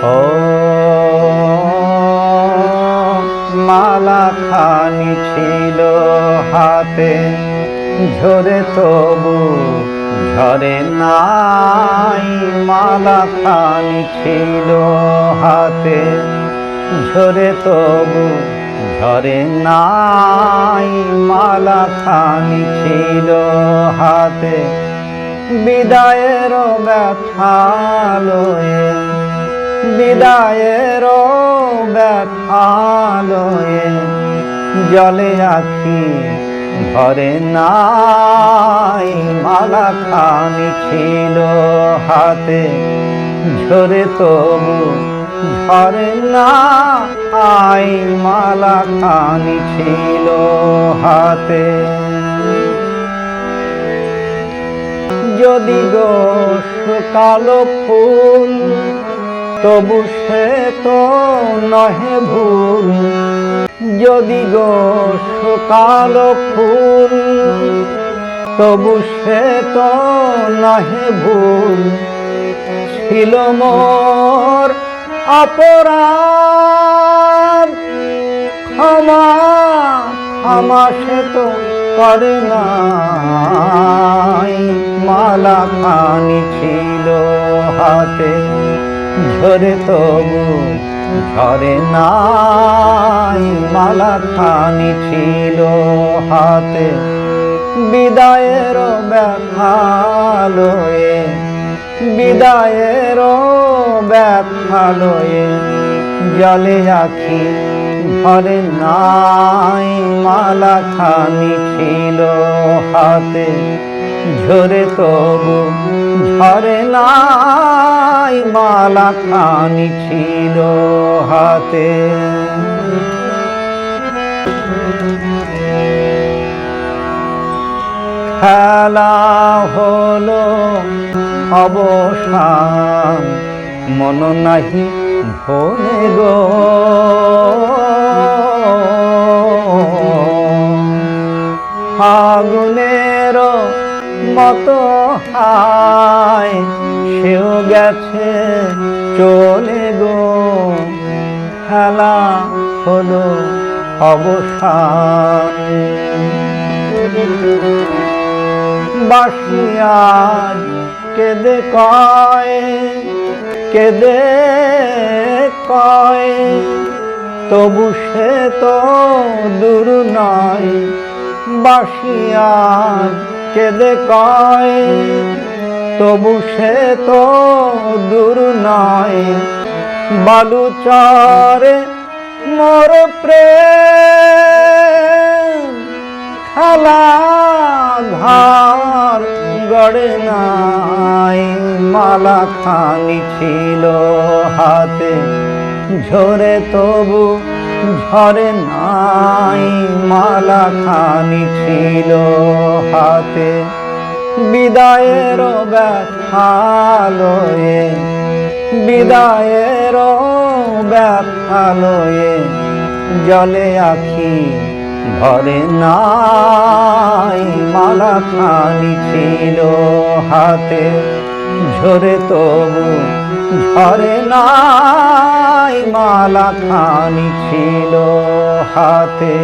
ও মালা খানি ছিল হাতে, ঝরে তবু ঝরে নাই। মালা খানি ছিল হাতে, ঝরে তবু ঝরে নাই। মালা খানি ছিল হাতে, বিদায়ের ব্যথা লয়ে, বিদায়ের ব্যথা লয়ে জলে আখি ভরে নাই। মালা খানি ছিল হাতে, ঝরে তবু ঝরে নাই। মালা খানি ছিল হাতে। যদি গো কালো ফুল, তবু সে তো নহে ভুল। যদি গো কালো ফুল, তবু সে তো নহে ভুল। ছিল মোর অপরাধ, ক্ষমা ক্ষমা সে তো করে নাই। মালা খানি ছিল হাতে, ঝরে তবু ঝরে নাই। মালা খানি ছিল হাতে, বিদায়ের ব্যথা লয়ে, বিদায়ের ব্যথা লয়ে জলে আখি ভরে নাই। মালা খানি ছিল হাতে, ঝরে তবু ঝরে নাই। মালা খানি ছিল হাতে। খেলা হলো অবসান, মন নাহি ভোলে গো। ফাগুনের মতো হায় সেও গেছে চলে গো। খেলা হলো অবসান, বাঁশিয়ার কেঁদে কয়, কেঁদে কয়, তবু সে তো দূর নয়। বাঁশিয়ার কেঁদে কয়, তবু সে তো দূর নয়। বালুচরে মোর প্রেম, খেলা ঘর গড়ে নাই। মালা খানি ছিল হাতে, ঝরে তবু ঝরে নাই। মালা খানি ছিল হাতে, বিদায়ের ব্যথা লয়ে, বিদায়ের ব্যথা লয়ে জলে আখি ভরে নাই। মালা খানি ছিল হাতে, ঝরে তবু ঝরে নাই। মালা খানি ছিল হাতে।